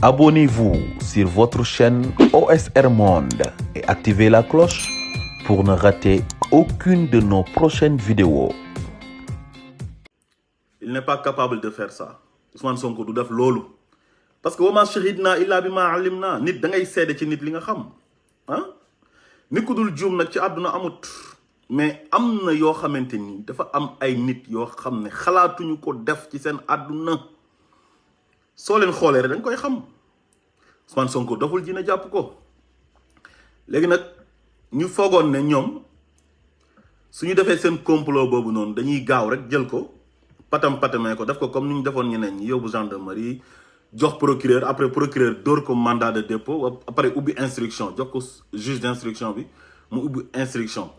Abonnez-vous sur votre chaîne OSR Monde et activez la cloche pour ne rater aucune de nos prochaines vidéos. Il n'est pas capable de faire ça. Ousmane Sonko du def loolu parce que wama shahidna illa bima alimna nit da ngay seede ci nit li nga xam nit ku dul juum nag ci àdduna amut mais am na yoo xamante ni dafa am ay nit yoo xam ne xalaatuñu ko def ci seen àdduna soo leen xoolee rek da nga koy xam Ousmane Sonko doful dina jàpp ko léegi nag ñu foogoon ne ñoom suñu defee seen complot boobu noonu dañuy gaaw rek jël ko patamee ko def ko comme ni ñu defoon ñeneen ñi yóbbu gendarmerie jox procureur après procureur dóor ko mandat de dépôt après ubbi instruction jox ko juge d'instruction bi mu ubbi instruction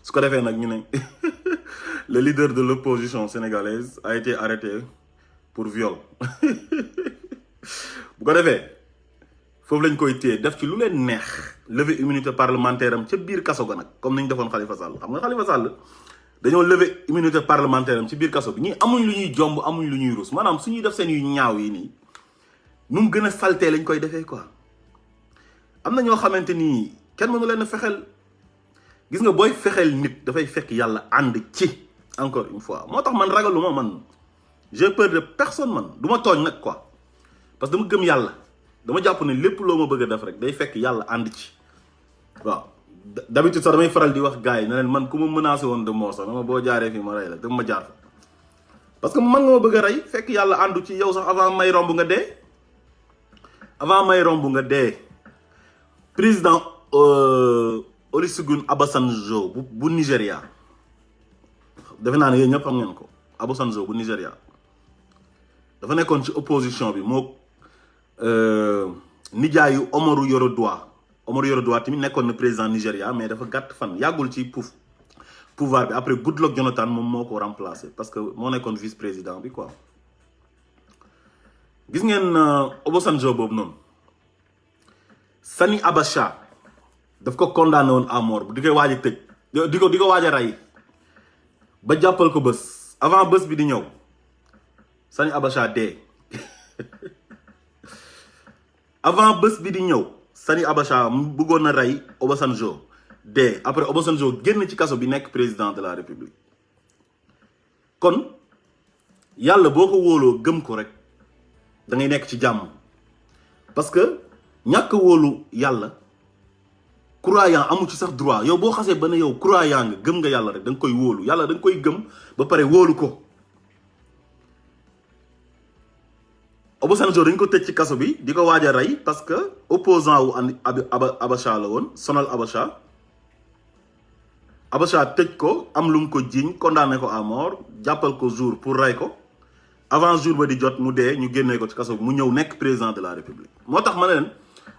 su ko defee nag ñu ne le leader de l'opposition sénégalaise a été arrêté pour viol bu ko defee foofu lañ koy téye def ci lu leen neex lever immunité parlementaire am ca biir kaso ga nag comme ni ñu defoon Khalifa Sall xam nga Khalifa Sall dañoo lever immunité parlementaire am ci biir kaso bi ñii amuñ lu ñuy jomb amuñ lu ñuy rus maanaam suñuy def seen yu ñaaw yi nii nu mu gën a saltee lañ koy defee quoi am na ñoo xamante ni kenn mënu leen a fexeel gis nga booy fexeel nit dafay fekk yàlla ànd ci encore une fois moo tax man ragaluma man j'ai peur de personne man du ma tooñ nag quoi parce que dama gëm yàlla dama jàpp ne lépp loo ma bëgg a def rek day fekk yàlla ànd ci waaw d'habitude sax damay faral di wax gars yi ne leen man ku ma menacé woon de mort sax dama boo jaaree fii ma rey la dama ma jaar fa parce que man nga ma bëgg a rey fekk yàlla àndu ci yow sax avant may romb nga dee président Olusegun Obasanjo bu Nigéria defe naa ne yéen ñëpp xam ngeen ko Obasanjo bu Nigéria dafa nekkoon ci opposition bi moo nijaayu Umaru Yar'Adua tamit nekkoon na président Nigéria mais dafa gàtt fan yàggul ci pouvoir bi après Goodluck Jonathan moom moo ko remplacé parce que moo nekkoon vice président bi quoi gis ngeen Obasanjo boobu noonu Sani Abacha daf ko condamné woon à mort di koy waaj a tëj di ko waaj a rey ba jàppal ko bés avant bés bi di ñëw Sani Abacha dee avant bés bi di ñëw Sani Abacha mu bëggoon na rey Obasanjo dee après Obasanjo génn ci kaso bi nekk président de la république kon yàlla boo ko wóoloo gëm ko rek da ngay nekk ci jàmm parce que ñàkk wóolu yàlla croyant amu ci sax droit yow boo xasee ba ne yow croyant nga gëm nga yàlla rek da nga koy wóolu yàlla da nga koy gëm ba pare wóolu ko Obasanjo dañ ko tëj ci kaso bi di ko waaj a rey parce que opposant wu Abacha la woon sonal Abacha tëj ko am lu mu ko jiiñ condamné ko à mort jàppal ko jour pour rey ko avant jour ba di jot mu dee ñu génnee ko ci kaso bi mu ñëw nekk président de la république moo tax ma ne leen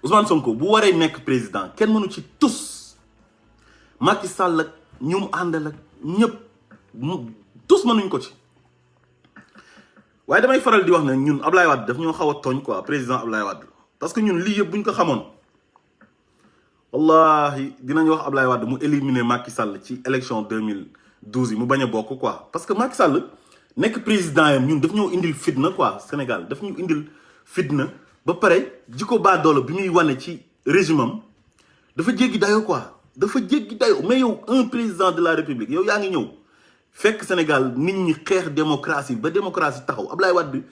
Ousmane Sonko bu waree nekk président kenn mënu ci tus Macky Sall ak ñu mu àndal ak ñëpp tus mënuñ ko ci waaye damay faral di wax ne ñun Ablaye Wade daf ñoo xaw a tooñ quoi président Ablaye Wade parce que ñun lii yëpp buñ ko xamoon wallahi dinañ wax Ablaye Wade mu éliminer Macky Sall ci élection 2012 yi mu bañ a bokk quoi parce que Macky Sall nekk président yam ñun daf ñoo indil fitna quoi Sénégal daf ñu indil fitna ba pare jikko baadoolo bi muy wane ci régime am dafa jéggi dayo quoi dafa jéggi dayo mais yow un président de la république yow yaa ngi ñëw fekk Sénégal nit ñi xeex démocratie ba démocratie taxaw Ablaye Wade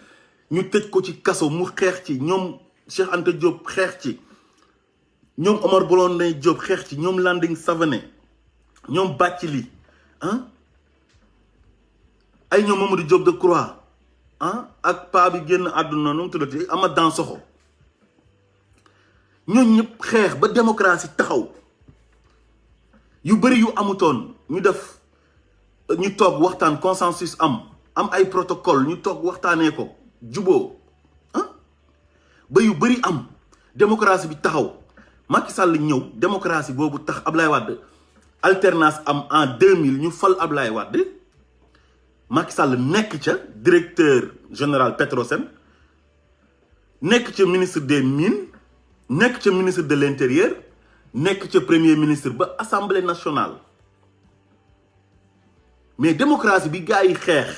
ñu tëj ko ci kaso mu xeex ci ñoom Cheikh Anta Diop xeex ci ñoom Omar Blondin Diop xeex ci ñoom Landing Savané ñoom Bathily ay ñoom Mamadou Diop Decroix ak paa bi génn àdduna nu mu tuddati Amath Dansokho ñooñu ñëpp xeex ba démocratie taxaw yu bëri yu amutoon ñu toog waxtaan consensus am ay protocole ñu toog waxtaanee ko juboo ba yu bëri am démocratie bi taxaw Macky Sall ñëw démocratie boobu tax Ablaye Wade alternance am en 2000 ñu fal Ablaye Wade Macky Sall nekk ca directeur général Petrosen nekk ca ministre des mines nekk ca ministre de l'intérieur nekk ca premier ministre ba assemblée nationale mais démocratie bi gars yi xeex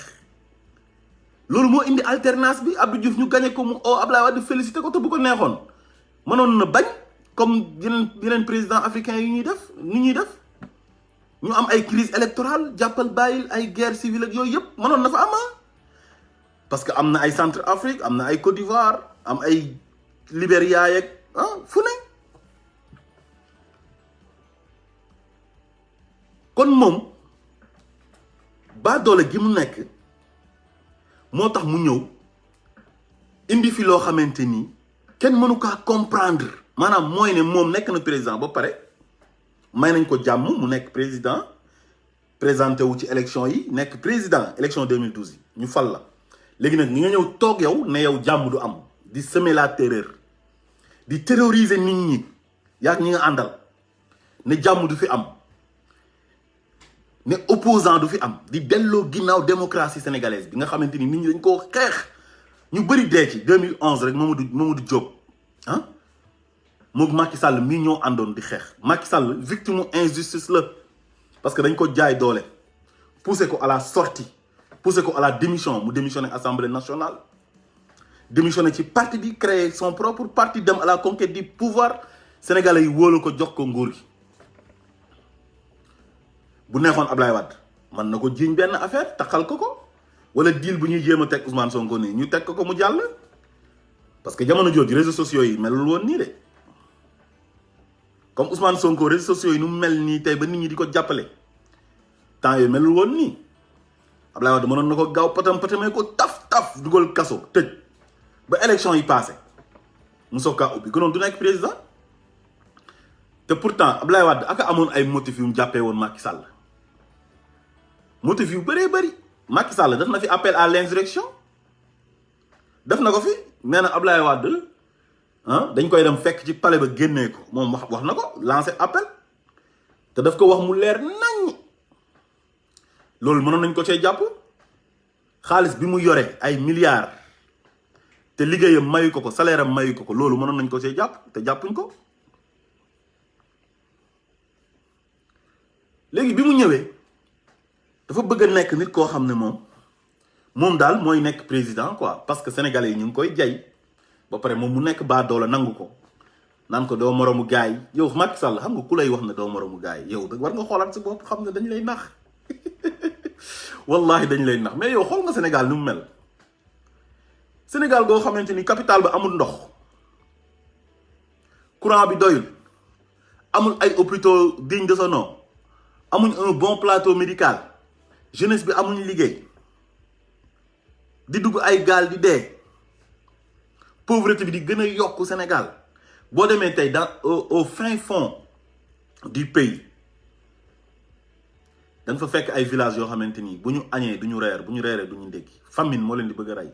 loolu moo indi alternance bi. Abdou Diouf ñu gagné ko mu Ablaye Wade félicité ko te bu ko neexoon mënoon na bañ comme yeneen président africain yi ñuy def ñuy def ñu am ay crise électorale jàppal bàyyil ay guerre civile ak yooyu yëpp mënoon na fa am parce que am na ay Centre Afrique am na ay Côte d'Ivoire am ay Libéria yeeg fu ne. kon moom baa doole gi mu nekk moo tax mu ñëw indi fi loo xamante ni kenn mënu kaa comprendre maanaam mooy ne moom nekk na président ba pare may nañ ko jàmm mu nekk président présenté wu ci élection yi nekk président élection 2012 yi ñu fal la léegi nag ñi nga ñëw toog yow ne yow jàmm du am di semer la terreur di terroriser nit ñi yaag ñi nga àndal ne jàmm du fi am ne opposant du fi am di delloo ginnaaw démocratie sénégalaise bi nga xamante ni nit ñi dañ koo xeex ñu bëri dee ci 2011 rek Mamadou Diop moom Macky Sall mii ñoo àndoon di xeex. Macky Sall victime injustice la parce que dañ ko jaay doole poussé ko à la sortie poussé ko à la démission mu démissionné Assemblée nationale démissionné ci parti bi créé son propre parti dem à la conquête du pouvoir sénégalais yi wóolu ko jox ko nguur gi. bu neexoon Ablaye Wade man na ko jiiñ benn affaire taxal ko wala deal bu ñuy jéem a teg Ousmane Sonko nii ñu teg ko mu jàll parce que jamono jooju réseaux sociaux yi melul woon nii de comme Ousmane Sonko réseaux sociaux yi nu mu mel nii tey ba nit ñi di ko jàppale temps yooyu melul woon nii Ablaye Wade mënoon na ko gaaw patamee ko taf dugal kaso tëj ba élection yi passé mu soog kaa ubbi gënoon du nekk président te pourtant Ablaye Wade aka amoon ay motifs yu mu jàppee woon Macky Sall motif yu bëree bëri Macky Sall def na fi appel à l'insurrection def na ko fi nee na Ablaye Wade dañ koy dem fekk ci palais ba génnee ko moom wax na ko lancé appel te daf ko wax mu leer nañ loolu mënoon nañ ko cee jàpp xaalis bi mu yore ay milliards te liggéeyam mayu ko salaire am mayu ko loolu mënoon nañ ko cee jàpp te jàppuñ ko. léegi bi mu ñëwee dafa bëgg a nekk nit koo xam ne moom daal mooy nekk président quoi parce que sénégalais yi ñu ngi koy jay ba pare moom mu nekk baa doola nangu ko naan ko doo moroomu gaay yi yow Macky Sall xam nga ku lay wax ne doo moroomu gaay yi yow war nga xoolaat si bopp xam ne dañ lay nax wallahi dañ lay nax mais yow xool nga Sénégal ni mu mel Sénégal goo xamante ni capital ba amul ndox courant bi doyul amul ay hôpitaux digne de son nom amuñ un bon plateau médical jeunesse bi amuñ liggéey di dugg ay gaal di dee pauvreté bi di gën a yokk Sénégal boo demee tey dans au fin fond du pays da nga fa fekk ay villages yoo xamante ni bu ñu añee du ñu reer bu ñu reeree du ñu ndékki famine moo leen di bëgg a rey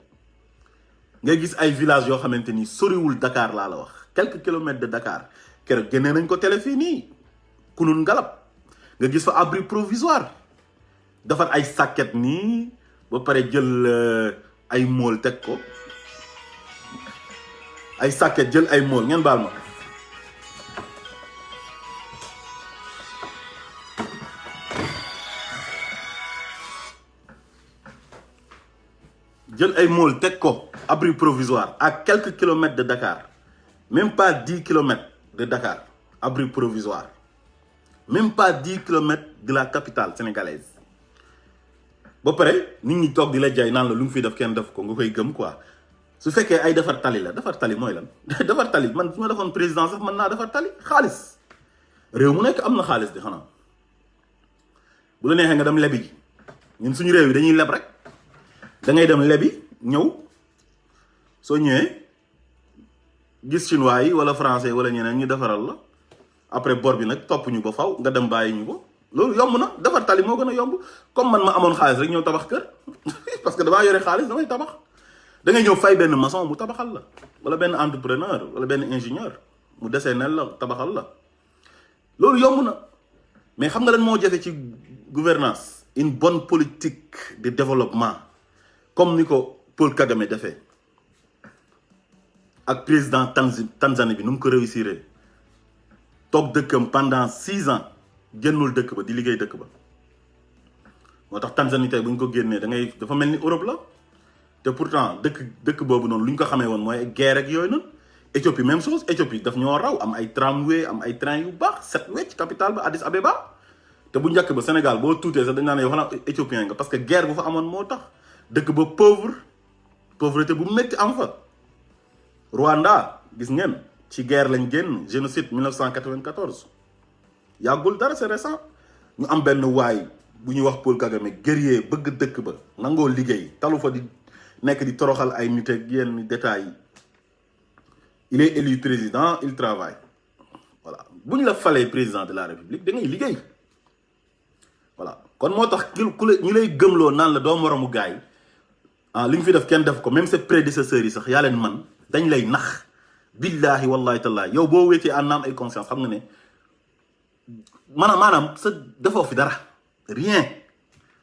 ngay gis ay villages yoo xamante ni soriwul Dakar laa la wax quelques kilomètres de Dakar keroog génnee nañ ko télé fii nii kunun ngalab nga gis fa abri provisoire defar ay sàkket nii ba pare jël ay mool teg ko ay sàkket jël ay mool ngeen baal ma jël ay mool teg ko abri provisoire à quelques kilomètres de Dakar même pas 10 kilomètres de Dakar abri provisoire même pas 10 kilomètres de la capitale sénégalaise ba pare nit ñi toog di la jaay naan la lu mu fi def kenn def ko nga koy gëm quoi su fekkee ay defar tali la defar tali mooy lan defar tali man su ma defoon président sax mën naa defar tali xaalis réew mu nekk am na xaalis di xanaa bu la neexee nga dem lebi ji ñun suñu réew yi dañuy leb rek da ngay dem lebi ñëw soo ñëwee gis chinois yi wala français wala ñeneen ñu defaral la après bor bi nag topp ñu ba faw nga dem bàyyi ñu ko loolu yomb na defar tali moo gën a yomb comme man ma amoon xaalis rek ñëw tabax kër parce que damaa yore xaalis damay tabax da ngay ñëw fay benn maçon mu tabaxal la wala benn entrepreneur wala benn ingénieur mu deseneel la tabaxal la loolu yomb na mais xam nga lan moo jafe ci gouvernance une bonne politique de développement comme ni ko Paul Kagame defee ak président Tanzanie bi nu mu ko réussir toog dëkkam pendant 6 ans génnul dëkk ba di liggéey dëkk ba moo tax Tanzanie tey bu ñu ko génnee dafa mel ni Europe la te pourtant dëkk boobu noonu lu ñu ko xamee woon mooy guerre ak yooyu noonu. Éthiopie même chose, Éthiopie daf ñoo raw am ay tramway am ay train yu baax set wecc capitale ba Addis Abeba te bu njëkk ba Sénégal boo tuutee sax dañ naan yow xanaa éthiopien nga parce que guerre bu fa amoon moo tax dëkk ba pauvreté bu métti am fa. Rwanda gis ngeen ci guerre lañ génn génocide 1994 yàggul dara c'est récent ñu am benn waay bu ñuy wax Paul Kagame guerrier bëgg dëkk ba nangoo liggéey talu fa di nekk di toroxal ay nit ak yenn détails yi. Il est élu président, il travaille. Voilà. Si vous fallait président de la République, vous avez liggéey. Voilà. Kon motax ñi lay gëmlo nan la do moromu gaay li nga fi def kenn def ko même ses prédécesseurs yi sax ya leen man dañ lay nax billahi wallahi taala yow bo wété en âme et conscience xam nga né manam sa defo fi dara rien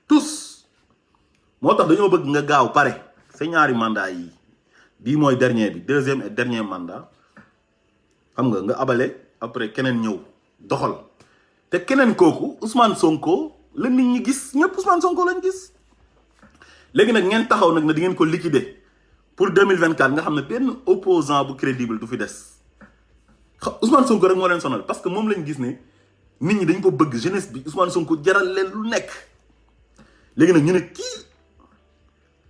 tous motax dañoo bëgg nga gaaw paré sa ñaari mandat yi bii mooy dernier bi deuxième et dernier mandat xam nga abale après keneen ñëw doxal te keneen kooku Ousmane Sonko la nit ñi gis ñëpp Ousmane Sonko lañ gis léegi nag ngeen taxaw nag ne di ngeen ko liquider pour 2024 nga xam ne benn opposant bu crédible du fi des Ousmane Sonko rek moo leen sonal parce que moom lañ gis ne nit ñi dañ ko bëgg jeunesse bi Ousmane Sonko jaral leen lu nekk léegi nag ñu ne kii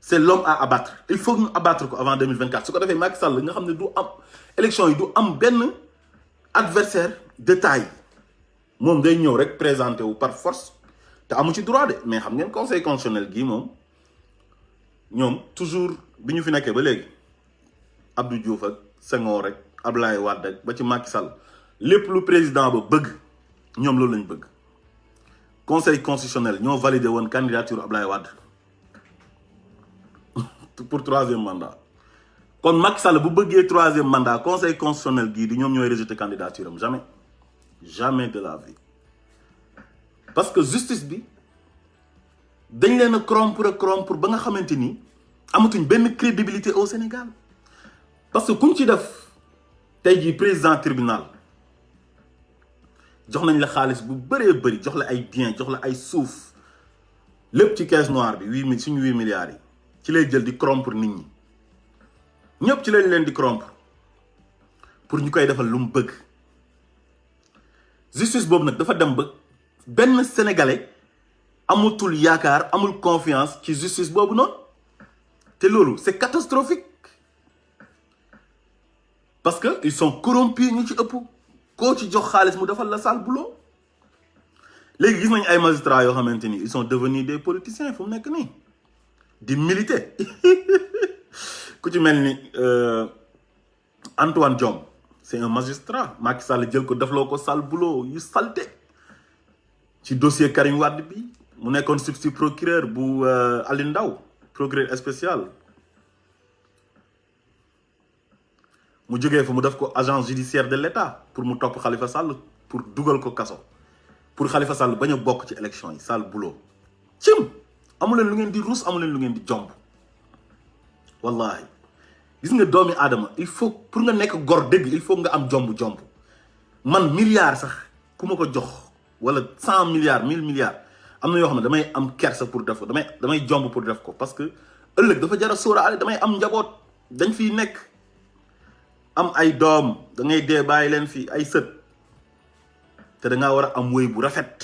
c'est l'homme à abattre. Il faut nous abattre avant 2024. Ce qu'on a fait Macky Sall, nous avons élection, il doit avoir un adversaire de taille. Moi, je vais présenter par force. Tu as le droit, mais le conseil constitutionnel, nous toujours, si nous faisons Abdou Diouf, Senghor, Ablaye Wade, Macky Sall, le plus président veut, nous avons conseil constitutionnel, nous avons validé une candidature Ablaye Wade. Pour troisième mandat. Quand Macky Sall bu bëggee troisième mandat conseil constitutionnel gii di ñoom ñooy rejeter candidature am jamais de la vie parce que justice bi dañ leen a corrompre ba nga xamante ni amatuñ benn crédibilité au Sénégal parce que kuñ ci def tey jii président tribunal jox nañ la xaalis bu bëree bëri jox la ay biens jox la ay suuf lépp ci caisse noire bi suñu 8 milliards yi ci lay jël di corrompre nit ñi ñëpp ci lañ leen di corrompre pour ñu koy defal lu mu bëgg justice boobu nag dafa dem ba benn sénégalais amatul yaakaar amul confiance ci justice boobu noonu te loolu c'est catastrophique parce que ils sont corrompus ñu ci ëpp koo ci jox xaalis mu defal la sale boulot léegi gis nañ ay magistrats yoo xamante ni ils sont devenus des politiciens fu mu nekk nii di militer ku ci mel ni Antoine Diome c'est un magistrat Macky Sall jël ko defloo ko sale boulot yu salté ci dossier Karim Wade bi mu nekkoon substitut procureur bu Aliou Ndao procureur spécial mu jógee fa mu def ko agent judiciaire de l'État pour mu topp Khalifa Sall pour dugal ko kaso pour Khalifa Sall bañ a bokk ci élection yi sale boulot cim amuleen lu ngeen di ruus amuleen lu ngeen di jomb wallahi gis nga doomi aadama il faut pour nga nekk gor dëgg il faut nga am jomb man milliard sax ku ma ko jox wala 100 milliards 1000 milliards am na yoo xam ne damay am kersa pour def ko damay jomb pour def ko parce que ëllëg dafa jar a sóoraale damay am njaboot dañ fiy nekk am ay doom da ngay dee bàyyi leen fi ay sët te da ngaa war a am wéy bu rafet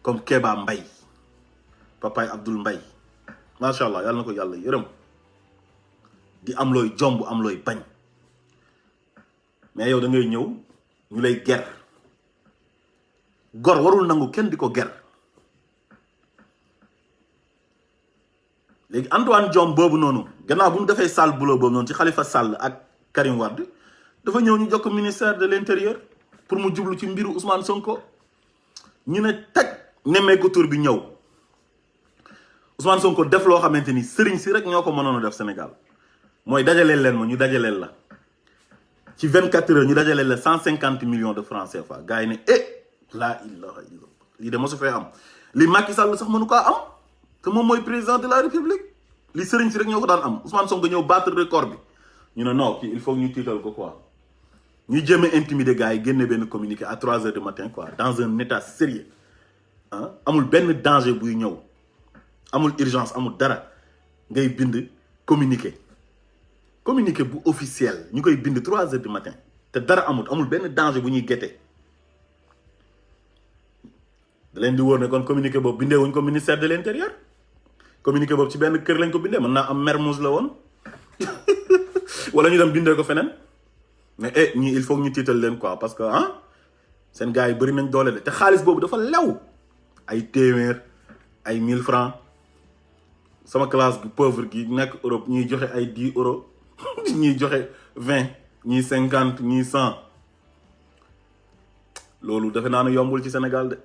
comme Kéba Mbaye papaay Abdoul Mbaye macha allah yàlla na ko yàlla yërëm di am looy jomb am looy bañ mais yow da ngay ñëw ñu lay ger gor warul nangu kenn di ko ger léegi Antoine Diome boobu noonu gannaaw bu mu defee sale boulot boobu noonu ci Khalifa Sall ak Karim Wade dafa ñëw ñu jox ko ministère de l'intérieur pour mu jublu ci mbiru Ousmane Sonko ñu ne taj nemmeeku tur bi ñëw Ousmane Sonko def loo xamante ni sëriñ si rek ñoo ko mënoon a def Sénégal mooy dajaleel leen ma ñu dajaleel la ci 24 heures ñu dajaleel la 150 millions de francs CFA gars yi ne la ilaha illallah lii de mosu fee am li Macky Sall sax mënu kaa am te moom mooy président de la République li sëriñ si rek ñoo ko daan am Ousmane Sonko ñëw battre record bi ñu ne non kii il faut ñu tiital ko quoi ñu jéem a intimider gars yi génne benn communiqué à 3 heures du matin quoi dans un état sérieux ah amul benn danger buy ñëw amul urgence amul dara ngay bind communiqué bu officiel ñu koy bind 3 heures du matin te dara amul benn danger bu ñuy gete da leen di wóor ne kon communiqué boobu bindee wuñ ko ministère de l'intérieur communiqué boobu ci benn kër lañ ko bindee mën naa am Mermoz la woon wala ñu dem bindee ko feneen mais ñii il faut ñu tiital leen quoi parce que seen gars yi bëri nañ doole de te xaalis boobu dafa lew ay téeméer ay 1000 francs sama classe gi pauvre gi nekk Europe ñuy joxe ay 10 euros ñuy joxe 20 ñii 50 ñii 100 loolu defe naa ne yombul ci Sénégal de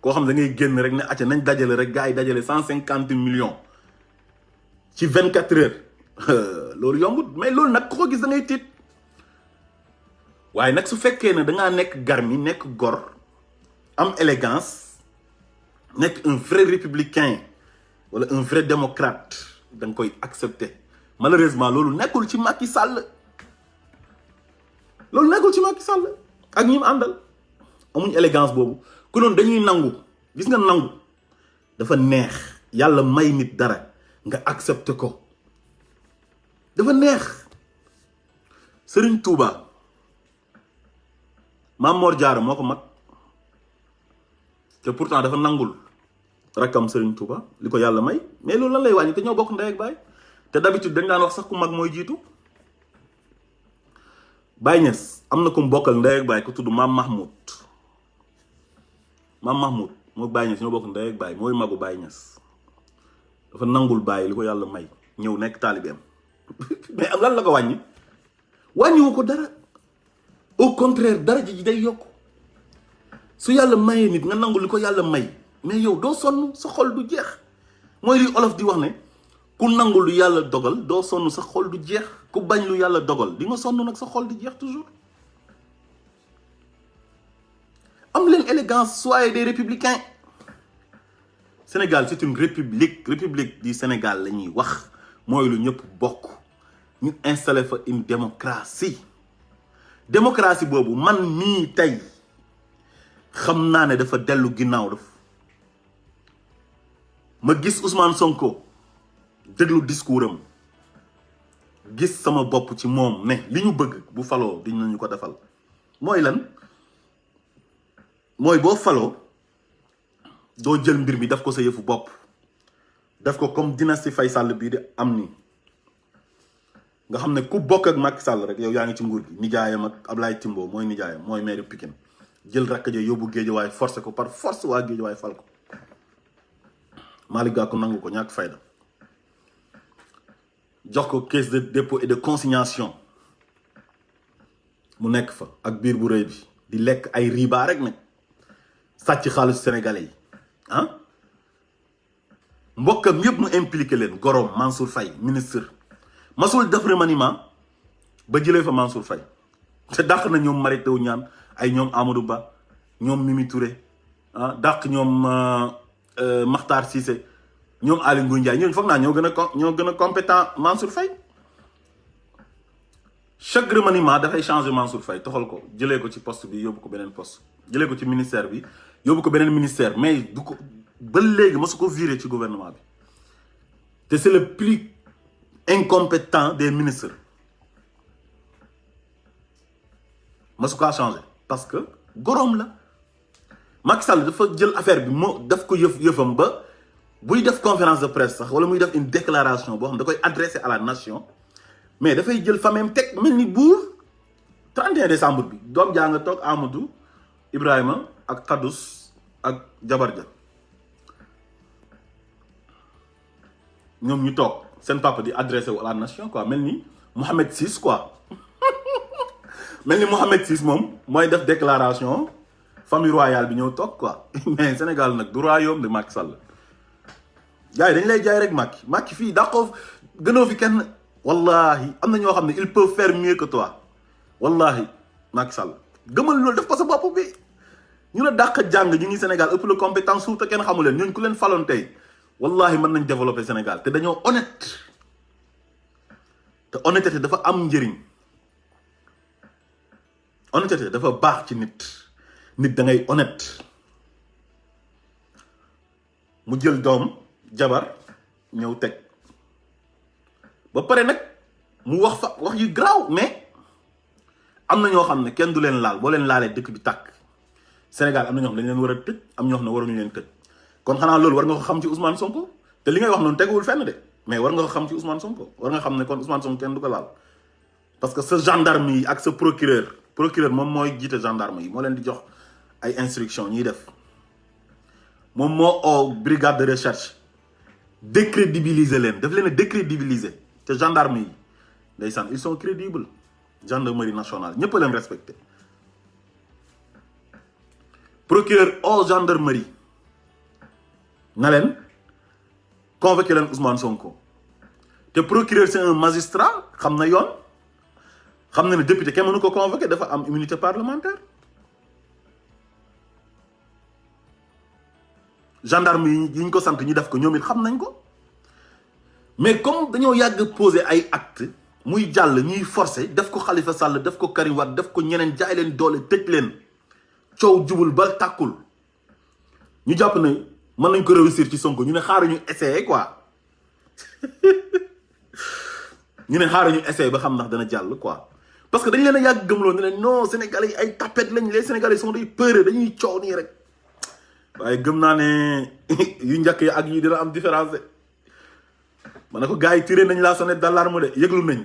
koo xam da ngay génn rek ne acca nañ dajale rek gars yi dajale 150 millions ci 24 heures loolu yombul mais loolu nag ku ko gis da ngay tiit waaye nag su fekkee ne dangaa nekk garmi nekk gor am élégance nekk un vrai républicain wala un vrai démocrate da nga koy accepter malheureusement loolu nekkul ci Macky Sall ak ñi mu àndal amuñ élégance boobu ku noonu dañuy nangu gis nga nangu dafa neex yàlla may nit dara nga accepter ko dafa neex Serigne Touba Mame Mor Diarra moo ko mag te pourtant dafa nangul rakkam Serigne Touba li ko yàlla may mais loolu lan lay wàññi te ñoo bokk ndey ak baay te d'habitude dañ daan wax sax ku mag mooy jiitu Baye Niass am na ku mu bokkal ndey ak baay ku tudd Mame Mahmoud moo Baye Niass ñoo bokk ndey ak baay mooy magu Baye Niass dafa nangul Baye li ko yàlla may ñëw nekk taalibeem mais am lan la ko wàññiwu ko dara au contraire dara ji day yokk su yàlla mayee nit nga nangu li ko yàlla may mais yow doo sonn sa xol du jeex mooy li olof di wax ne ku nangu lu yàlla dogal doo sonn sa xol du jeex ku bañ lu yàlla dogal di nga sonn nag sa xol di jeex toujours am leen élégance soyez des républicains Sénégal c'est une république du Sénégal la ñuy wax mooy lu ñëpp bokk ñu installé fa une démocratie boobu man mii tey xam naa ne dafa dellu ginnaaw ma gis Ousmane Sonko déglu discours am gis sama bopp ci moom ne li ñu bëgg bu faloo dinañu ko defal mooy lan mooy boo faloo doo jël mbir mi daf ko sa yëfu bopp daf ko comme dynastie Faye Sall bii di am ni nga xam ne ku bokk ak Macky Sall rek yow yaa ngi ci nguur gi nijaayam ak Ablaye Timbo mooy nijaayam mooy maire Pikine jël rakk ja yóbbu Géejawaay forcé ko par force waa Géejawaay fal ko Malick Gakou nangu ko ñàkk fayda jox ko caisse de dépôt et de consignation mu nekk fa ak biir bu rëy bi di lekk ay riba rek nag sàcc xaalis sénégalais yi mbokkam yëpp mu impliqué leen gorom Mansour Faye ministre masul def remaniement ba jëlee fa Mansour Faye te dàq na ñoom Mary Teuw Niane ay ñoom Amadou Ba ñoom Mimi Touré dàq ñoom Makhtar Cissé ñoom Aly Ngouille Ndiaye ñooñu foog naa ñoo gën a compétent Mansour Faye chaque remaniement dafay changer Mansour Faye toxal ko jëlee ko ci poste bi yóbbu ko beneen poste jëlee ko ci ministère bi yóbbu ko beneen ministère mais du ko ba léegi masu ko viré ci gouvernement bi te c'est le plus incompétent des ministres masu kaa changé parce que gorom la Macky Sall dafa jël affaire bi moo daf ko yëfam ba buy def conférence de presse sax wala muy def une déclaration boo xam da koy adressé à la nation mais dafay jël famille teg mel ni buur 31 décembre bi doom jaa nga toog Amadou Ibrahima ak Kadous ak jabar ja ñoom ñu toog seen papa di adressé wu à la nation quoi mel ni Mohamed VI quoi mel ni Mohamed VI moom mooy def déclaration famille royale bi ñëw toog quoi mais Sénégal nag du royaume de Macky Sall gars yi dañ lay jaay rek Macky fii dàqoo gënoo fi kenn wallahi am na ñoo xam ne il peut faire mieux que toi wallahi Macky Sall gëmal loolu def ko sa bopp bi ñu la dàq jàng ñu ngi Sénégal ëpp la compétence suuf te kenn xamu leen ñooñu ku leen faloon tey wallahi mën nañ développer Sénégal te dañoo honnête te honnêteté dafa am njëriñ honnêteté dafa baax ci nit da ngay honnête mu jël doom jabar ñëw teg ba pare nag mu wax fa wax yu garaaw mais am na ñoo xam ne kenn du leen laal boo leen laalee dëkk bi tàkk Sénégal am na ñoo xam ne dañ leen war a tëj am ñoo xam ne waruñu leen tëj kon xanaa loolu war nga ko xam ci Ousmane Sonko te li ngay wax noonu teguwul fenn de mais war nga ko xam ci Ousmane Sonko war nga xam ne kon Ousmane Sonko kenn du ko laal parce que sa gendarme yi ak sa procureur moom mooy jiite gendarme yi moo leen di jox ay instructions ñuy def moom moo oo brigade de recherche décrédibiliser leen daf leen a décrédibiliser te gendarme yi ndeysaan ils sont crédibles gendarmerie nationale ñëpp a leen respecté procureur au gendarmerie na leen convoqué leen Ousmane Sonko te procureur c'est un magistrat xam na yoon xam na ne député kenn mënu ko convoqué dafa am immunité parlementaire gendarme yi ñu ko sant ñu def ko ñoom it xam nañ ko mais comme dañoo yàgg poser ay acte muy jàll ñuy forcer def ko Khalifa Sall def ko Karim Wade def ko ñeneen jaay leen doole tëj leen coow jubul ba tàkkul ñu jàpp ne mën nañ ko réussir ci Sonko ñu ne xaaruñu essayer quoi ñu ne xaaruñu essayer ba xam ndax dana jàll quoi parce que dañ leen a yàgg gëmloo ne leen non Sénégalais yi ay tapette lañ les Sénégalais sont des peureux dañuy coow nii rek waaye gëm naa ne yu njëkk yi ak yi dina am différence de ma ne ko gars yi tiré nañ la sonnette d'alarme de yëglu nañ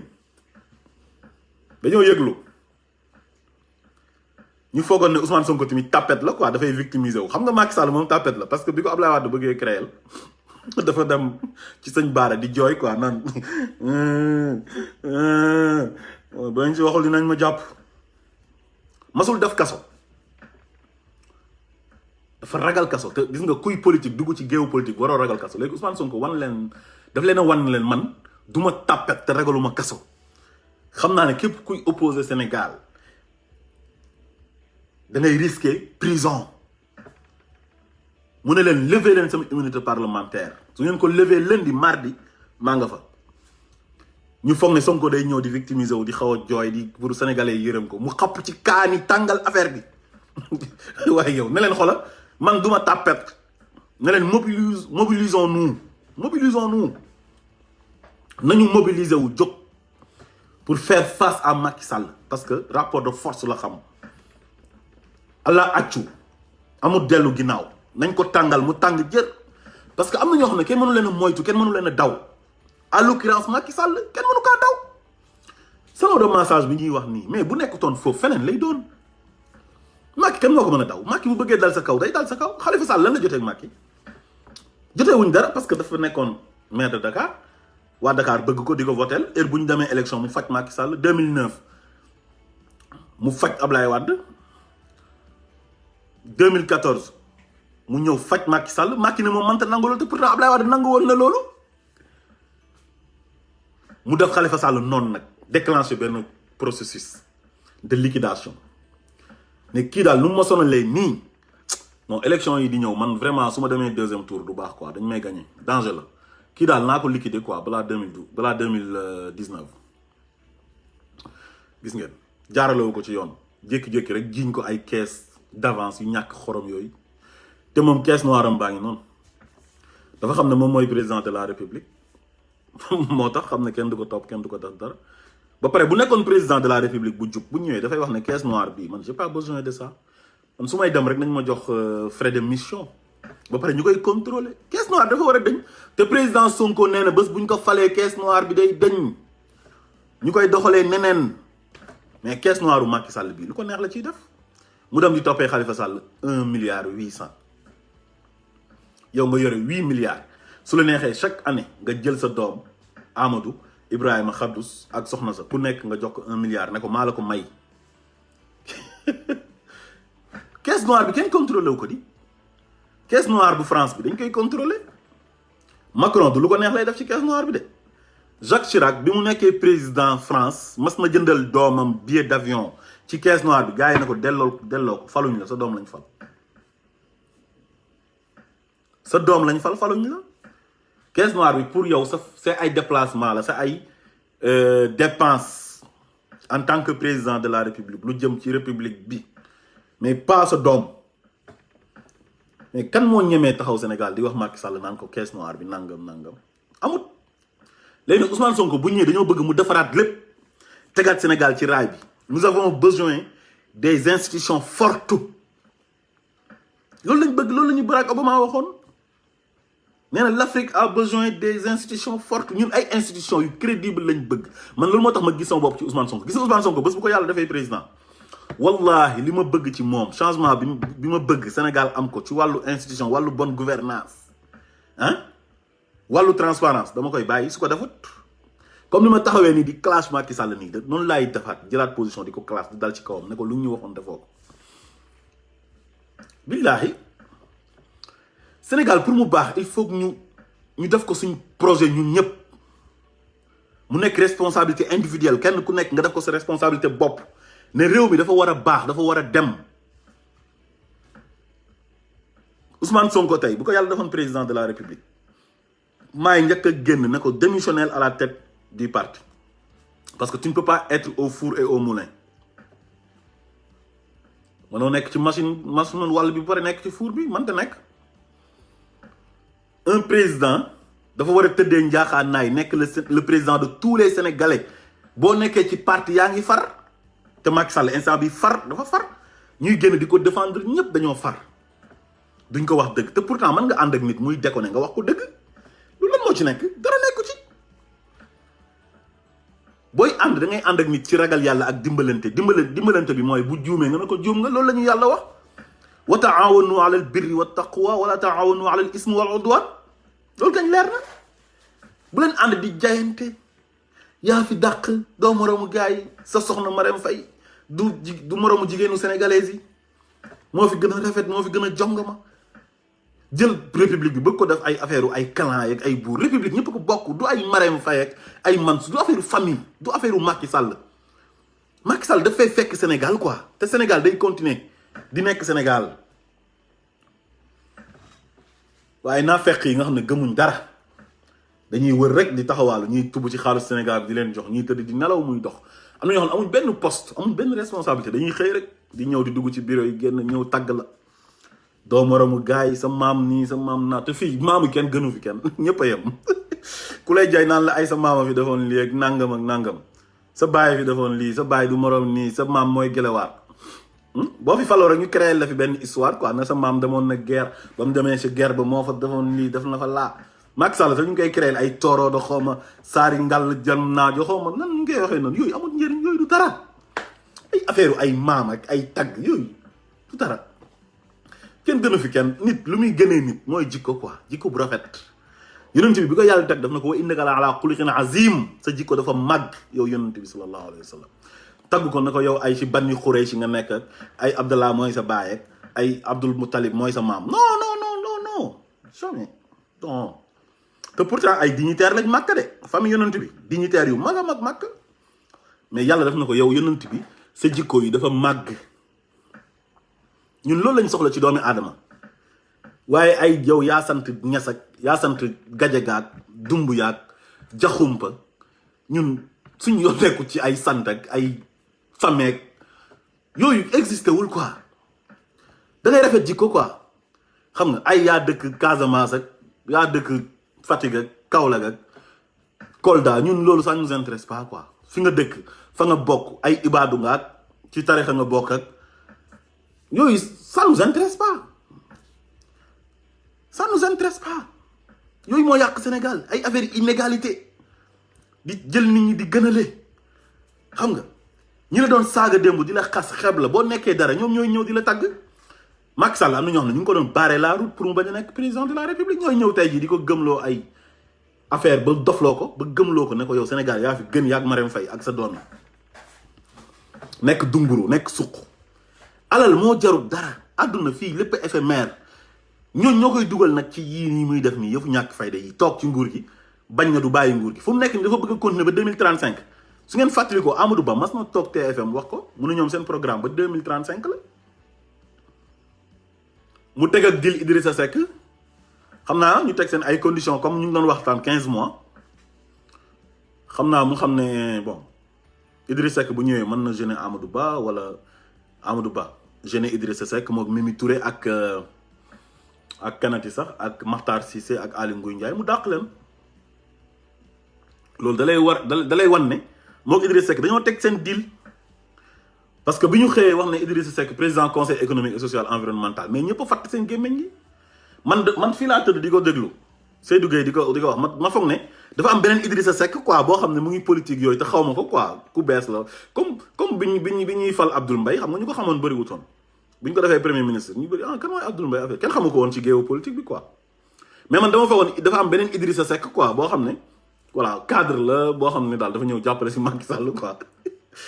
dañoo yëglu ñu foogoon ne Ousmane Sonko tamit tapette la quoi dafay victimiser wu xam nga Macky Sall moom tapette la parce que bi ko Abdoulaye Wade bëggee créer dafa dem ci sëñ Baara di jooy quoi naan bañ ci waxul dinañ ma jàpp masul def kaso dafa ragal kaso te gis nga kuy politique dugg ci géewu politique waroo ragal kaso léegi Ousmane Sonko daf leen a wan leen man du ma tapette te ragaluma kaso xam naa ne képp kuy opposé Sénégal da ngay risquer prison mu ne leen lever leen sama immunité parlementaire su ngeen ko lever lundi mardi maa nga fa ñu foog ne Sonko day ñëw di victimiser wu di xaw a jooy di pour sénégalais yi yërëm ko mu xapp ci kaani tàngal affaire bi waaye yow ne leen xola man duma tapette ne leen mobilisons-nous nañu mobiliser wu jóg pour faire face à Macky Sall parce que rapport de force la xam allah accu amul dellu ginnaaw nañ ko tàngal mu tàng jër parce que am na ñoo xam ne kenn mënu leen a moytu kenn mënu leen a daw à l'occurrence Macky Sall kenn mënu kaa daw salon de massage bi ñuy wax nii mais bu nekkutoon foofu feneen lay doon Macky kenn moo ko mën a daw Macky bu bëggee dal sa kaw day dal sa kaw Khalifa Sall lan la jotee ak Macky jotee wuñ dara parce que dafa nekkoon maire de Dakar waa Dakar bëgg ko di ko votel heure bu ñu demee élection mu faj Macky Sall 2009 mu faj Ablaye Wade 2014 mu ñëw faj Macky Sall Macky ne moom mënta nangu loolu te pourtant Ablaye Wade nangu woon na loolu mu def Khalifa Sall noonu nag déclenché benn processus de liquidation ne kii daal nu mu ma sonalee nii non élection yi di ñëw man vraiment su ma demee deuxième tour du baax quoi dañ may gagné danger la kii daal naa ko liquider quoi balaa 2019 gis ngeen jaaralewu ko ci yoon jékki-jékki rek jiiñ ko ay caisse d'avance yu ñàkk xorom yooyu te moom caisse noire am baa ngi noonu dafa xam ne moom mooy président de la république moo tax xam ne kenn du ko topp kenn du ko def dara ba pare bu nekkoon président de la république bu jub bu ñëwee dafay wax ne caisse noire bii man j'ai pas besoin de ça man su may dem rek nañ ma jox frais de mission ba pare ñu koy contrôler caisse noire dafa war a dañ te président Sonko nee na bés bu ñu ko falee caisse noire bi day dañ ñu koy doxalee neneen mais caisse noire u Macky Sall bii lu ko neex la ciy def mu dem di toppee Khalifa Sall 1,8 milliard yow nga yore 8 milliards su la neexee chaque année nga jël sa doom Amadou Ibrahima Khadous ak soxna sa ku nekk nga jox ko 1 milliard ne ko maa la ko may caisse noire bi kenn contrôlé wu ko di caisse noire bu France bi dañ koy contrôler Macron du lu ko neex lay def ci caisse noire bi de Jacques Chirac bi mu nekkee président France mas na jëndal doomam billet d'avion ci caisse noire bi gars yi na ko delloo ko faluñ la sa doom lañ fal sa doom lañ faluñ la caisse noire bi pour yow sa c'est ay déplacement la c'est ay dépense en tant que président de la république lu jëm ci république bi mais pas sa doom mais kan moo ñemee taxaw Sénégal di wax Macky Sall naan ko caisse noire bi nangam amut léegi nag Ousmane Sonko bu ñëwee dañoo bëgg mu defaraat lépp tegaat Sénégal ci raay bi. Nous avons besoin des institutions fortes loolu lañ bëgg loolu la ñu Barack Obama waxoon nee na l'Afrique a besoin des institutions fortes ñun ay institutions yu crédibles lañ bëgg man loolu moo tax ma gis sama bopp ci Ousmane Sonko gis nga Ousmane Sonko bés bu ko yàlla dafay président wallahi li ma bëgg ci moom changement bi ma bëgg Sénégal am ko ci wàllu institution wàllu bonne gouvernance ah wàllu transparence dama koy bàyyi su ko defut comme ni ma taxawee nii di clash Macky Sall nii noonu laay defaat jëlaat position di ko clash di dal ci kawam ne ko lu ñu waxoon defoo ko billahi Sénégal pour mu baax il faut que ñu def ko suñ projet ñun ñëpp mu nekk responsabilité individuelle kenn ku nekk nga def ko sa responsabilité bopp ne réew mi dafa war a baax dafa war a dem Ousmane Sonko tey bu ko yàlla defoon président de la République maay njëkk a génn ne ko démissionnel à la tête du parti parce que tu ne peux pas être au four et au moulin manoo nekk ci machine wàll bi ba pare nekk ci four bi mënta nekk un président dafa war a tëddee njaaxaan naay nekk le président de tous les Sénégalais boo nekkee ci parti yaa ngi far te Macky Sall instant bi dafa far ñuy génn di ko défendre ñëpp dañoo far duñ ko wax dëgg te pourtant mën nga ànd ak nit muy déconné nga wax ko dëgg lu lan moo ci nekk dara nekku ci booy ànd da ngay ànd ak nit ci ragal yàlla ak dimbalante bi mooy bu juumee nga ne ko juum nga loolu la ñu yàlla wax wa taawanu ala al birri wa taqwa wala taawanu ala al ismi wal udwan loolu kañ leer na bu leen ànd di jayante yaa fi dàq doo moroomu gars yi sa soxna Marème Faye du moroomu jigéenu sénégalais yi moo fi gën a rafet moo fi gën a jongama jël république bi bëgg ko def ay affaire ay clan yeeg ay buur république ñëpp ko bokk du ay Marème Faye ak ay Mansour du affaire famille du affaire Macky Sall dafay fekk Sénégal quoi te Sénégal day continuer di nekk Sénégal waaye naa fekk yi nga xam ne gëmuñ dara dañuy wër rek di taxawaalu ñuy tubb ci xaalis Sénégal di leen jox ñuy tëdd di nelaw muy dox am na ñoo xam ne amuñ benn poste amuñ benn responsabilité dañuy xëy rek di ñëw di dugg ci bureau yi génn ñëw tàgg la doo moromu gars yi sa maam nii sa maam naa te fii maamu kenn gënu fi kenn ñëpp a yem ku lay jaay naan la ay sa maama fi defoon lii ak nangam sa baay fi defoon lii sa baay du morom nii sa maam mooy gelewaat boo fi faloo rek ñu créé la fi benn histoire quoi na sa maam demoon na guerre ba mu demee si guerre ba moo fa defoon lii def na fa laa Macky Sall sax ñu koy créé ay tooroo da xawma saari ngal jam naajo xawma nan ñu koy waxee noonu yooyu amul njëriñ yooyu du dara ay affaire ay maam ak ay tagg yooyu du dara kenn gënu fi kenn nit lu muy gënee nit mooy jikko quoi jikko bu rafet yonent bi ko yàlla tag daf na ko wa innaka la ala xuluqin azim sa jikko dafa màgg yow yonent bi sallallahu alayhi wa sallam tagg ko na ko yow ay ci banni Xuraysh nga nekk ay Abdallah mooy sa baay ak ay Abdul Muttalib mooy sa maam non jamais non te pourtant ay dignitaire lañ màkk de famille yonent bi dignitaire yu mag a mag màkk mais yàlla daf na ko yow yonent bi sa jikko yi dafa màgg ñun loolu lañ soxla ci doomi aadama waaye ay yow yaa sant Ñas ak yaa sant Gajaga ak Dumbuya ak Jaxumpa ñun suñ yoon nekku ci ay sant ak ay fameek yooyu existé wul quoi da ngay rafet jikko quoi xam nga ay yaa dëkk Casamance ak yaa dëkk Fatick ak Kaolack ak Kolda ñun loolu ça nous intéresse pas quoi fi nga dëkk fa nga bokk ay ibaadu nga ak ci tarixa nga bokk ak yooyu ça nous intéresse pas yooyu moo yàq Sénégal ay affaire inégalité di jël nit ñi di gënale xam nga ñi la doon saaga démb di la xas xeb la boo nekkee dara ñoom ñooy ñëw di la tàgg Macky Sall am na ñoo xam ne ñu ngi ko doon barrer la route pour mu bañ a nekk président de la République ñooy ñëw tey jii di ko gëmloo ay affaire ba dofloo ko ba gëmloo ko ne ko yow Sénégal yaa fi gën yaag Marème Faye ak sa doom nekk dumburu nekk suq alal moo jarul dara àdduna fii lépp éphémère ñoo koy dugal nag ci yii nii muy def nii yëfu ñàkk fayda yi toog ci nguur gi bañ na du bàyyi nguur gi fu mu nekk ni dafa bëgg a continuer ba 2035 su ngeen fàttali ko Amadou Ba mas na toog TFM wax ko mu ne ñoom seen programme ba 2035 la mu teg ak dil Idrissa Seck xam naa ñu teg seen ay conditions comme ñu ngi doon waxtaan 15 mois xam naa mu xam ne bon Idrissa Seck bu ñëwee mën na gêner Amadou Ba wala Amadou Ba gêner Idrissa Seck moom Mimi Touré ak kanati sax ak Makhtar Cissé ak Aly Ngouille Ndiaye mu dàq leen loolu dalay wan ne moo ko Idrissa Seck dañoo teg seen deal. parce que bi ñu xëyee wax ne Idrissa Seck président conseil économique et social environnemental mais ñëpp a fàtt seen gémmiñ gi man fii laa tëdd di ko déglu Seydou Gueye di ko wax ma foog ne dafa am beneen Idrissa Seck quoi boo xam ne mu ngi politique yooyu te xaw ma ko quoi ku bees la comme bi ñuy fal Abdoul Mbaye xam nga ñu ko xamoon bëriwutoon bi ñu ko defee premier ministre ñu bëri kan mooy Abdoul Mbaye affaire kenn xamu ko woon ci géopolitique bi quoi mais man dama foogoon dafa am beneen Idrissa Seck quoi boo xam ne voilà cadre la boo xam ne daal dafa ñëw jàppale si Macky Sall quoi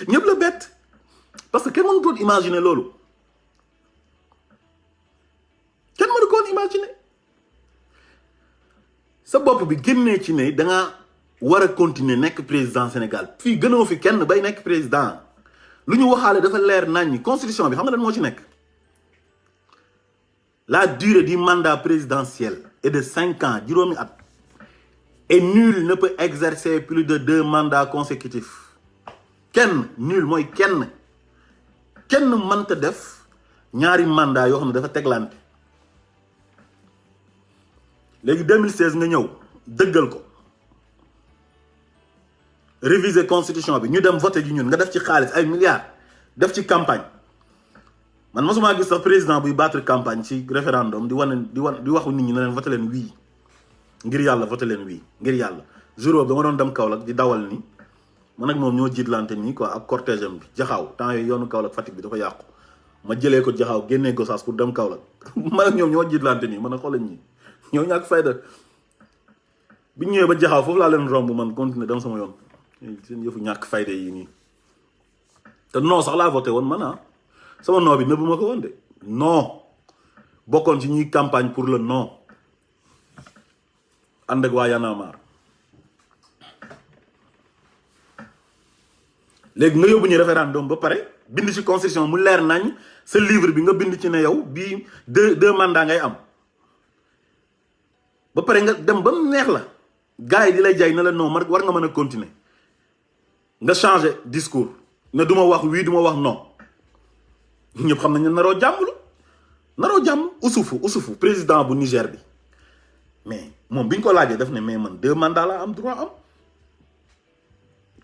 ñëpp la bett parce que kenn mënu doon imaginer loolu kenn mënu ko woon imaginer sa bopp bi génnee ci ne da nga war a continuer nekk président Sénégal fii gënoo fi kenn bay nekk président lu ñu waxaale dafa leer nañ constitution bi xam nga lan moo ci nekk la durée du mandat présidentiel est de 5 ans juróomi at et nul ne peut exercer plus de 2 mandats consécutifs kenn nul mooy kenn mënta def ñaari mandat yoo xam ne dafa teglante léegi 2016 nga ñëw dëggal ko réviser constitution bi ñu dem voté ji ñun nga def ci xaalis ay milliards def ci campagne man mosuma gis sax président buy battre campagne ci référendum di waxu nit ñi ne leen voté leen wii ngir yàlla voté leen wii ngir yàlla jour boobu dama doon dem Kaolack di dawal ni man ak moom ñoo jiitlante nii quoi ak cortège am bi jaxaaw temps yooyu yoonu Kaolack Fatick bi dafa yàqu ma jëlee ko jaxaaw génnee Gossas pour dem Kaolack man ak ñoom ñoo jiitlante nii man a xoolal ñi ñoo ñàkk fayda bi ñëwee ba jaxaaw foofu laa leen romb man continuer dem sama yoon seen yëfu ñàkk fayda yi nii te non sax laa voté woon man sama non bi nëbbu ma ko woon de non bokkoon ci ñuy campagne pour le non ànd ak waa Y'en a marre léegi nga yóbbu ñu référendum ba pare bind ci constitution mu leer nañ sa livre bi nga bind ci ne yow bii deux mandats ngay am ba pare nga dem ba mu neex la gars yi di lay jaay na la non war nga mën a continuer nga changer discours ne du ma wax oui du ma wax non ñëpp xam nañ ne naroo jàmm Ousoufou président bu Niger bi mais moom bi ñu ko laajee daf ne mais man 2 mandats laa am droit am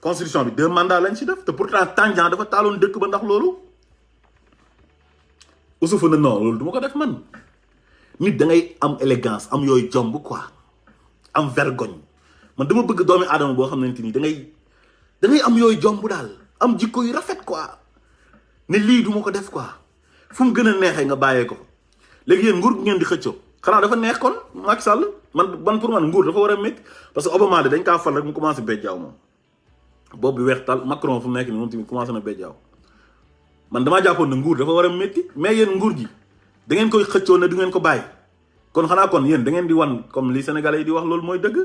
constitution bi 2 mandats lañ ci def te pourtant Tandian dafa taaloon dëkk ba ndax loolu Ousoufou ne non loolu du ma ko def man nit da ngay am élégance am yooyu jomb quoi am vergogne man dama bëgg doomi aadama boo xam ne ni da ngay am yooyu jomb daal am jikko yu rafet quoi ne lii du ma ko def quoi fu mu gën a neexee nga bàyyee ko léegi yéen nguur ngeen di xëccoo xanaa dafa neex kon Macky Sall man pour man nguur dafa war a métti parce que Obama de dañ kaa fal rek mu commencé béjjaaw moom boobu bi weex tal Macron fu mu nekk nii moom tamit commencé na béjjaaw man damaa jàppoon ne nguur dafa war a métti mais yéen nguur gi da ngeen koy xëccoo ne du ngeen ko bàyyi kon xanaa kon yéen da ngeen di wan comme li Sénégalais yi di wax loolu mooy dëgg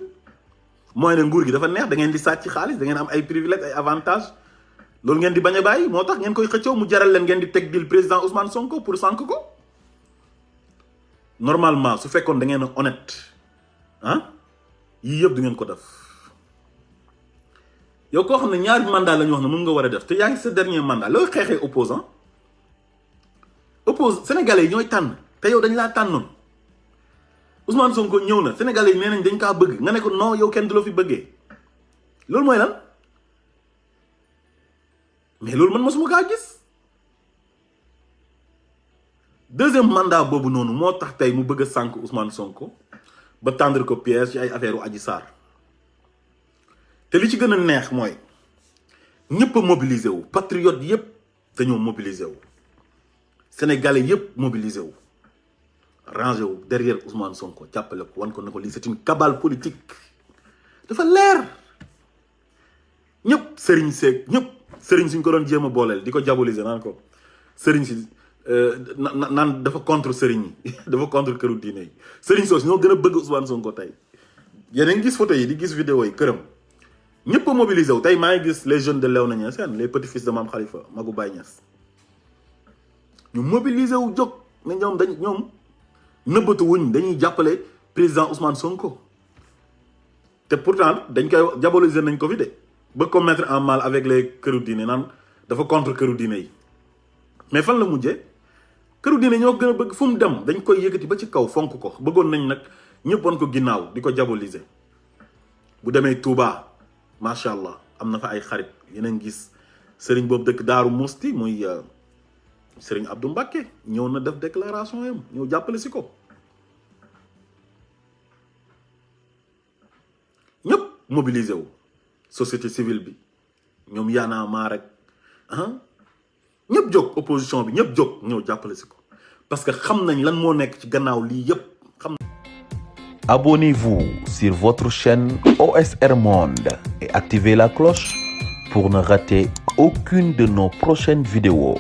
mooy ne nguur gi dafa neex da ngeen di sàcc xaalis da ngeen am ay privilèges ay avantages loolu ngeen di bañ a bàyyi moo tax ngeen koy xëccoo mu jaral leen ngeen di teg dil président Ousmane Sonko pour sànk ko normalement su fekkoon da ngeen a honnête yii yëpp du ngeen ko def yow koo xam ne ñaari mandat la ñu wax ne mën nga war a def te yaa ngi sa dernier mandat looy xeexee opposant sénégalais yi ñooy tànn te yow dañ laa tànnoon Ousmane Sonko ñëw na sénégalais yi nee nañ dañ kaa bëgg nga ne ko non yow kenn du la fi bëggee loolu mooy lan mais loolu man mosuma kaa gis deuxième mandat boobu noonu moo tax tey mu bëgg a sànk Ousmane Sonko ba tendre ko piège ci ay affaire u Adji Sarr te li ci gën a neex mooy ñëpp a mobilisé wu patriote yëpp dañoo mobilisé wu sénégalais yëpp mobilisé wu rangé wu derrière Ousmane Sonko jàppale ko wan ko ne ko lii c'est une cabale politique dafa leer ñëpp sëriñ seeg ñëpp sëriñ suñ ko doon jéem a booleel di ko diaboliser naan ko sëriñ si naan dafa contre sëriñ yi dafa contre këru diine yi sëriñ soosu ñoo gën a bëgg Ousmane Sonko tey yéen a ngi gis photo yi di gis vidéo yi këram ñëpp a mobilisé wu tey maa ngi gis les jeunes de Léona Niassène les petits fils de Mame Khalifa Magu Baye Niass ñu mobilisé wu jóg ne ñoom nëbbatu wuñ dañuy jàppale président Ousmane Sonko te pourtant dañ koy diaboliser nañ ko fi de ba ko mettre en mal avec les këru diine naan dafa contre këru diine yi mais fan la mujjee këru diine ñoo gën a bëgg fu mu dem dañ koy yëkkati ba ci kaw fonk ko bëggoon nañ nag ñëpp woon ko ginnaaw di ko diaboliser bu demee Touba macha allah am na fa ay xarit yeneen gis sëriñ boobu dëkk Daaru Musti muy sëriñ Abdou Mbacké ñëw na def déclaration yam ñëw jàppale si ko. ñëpp mobilisé wu société civile bi ñoom yaanaa maa rek ñëpp jóg opposition bi ñëpp jóg ñëw jàppale si ko parce que xam nañ lan moo nekk ci gannaaw lii yëpp xam. Abonnez-vous sur votre chaîne OSR Monde et activez la cloche pour ne rater aucune de nos prochaines vidéos.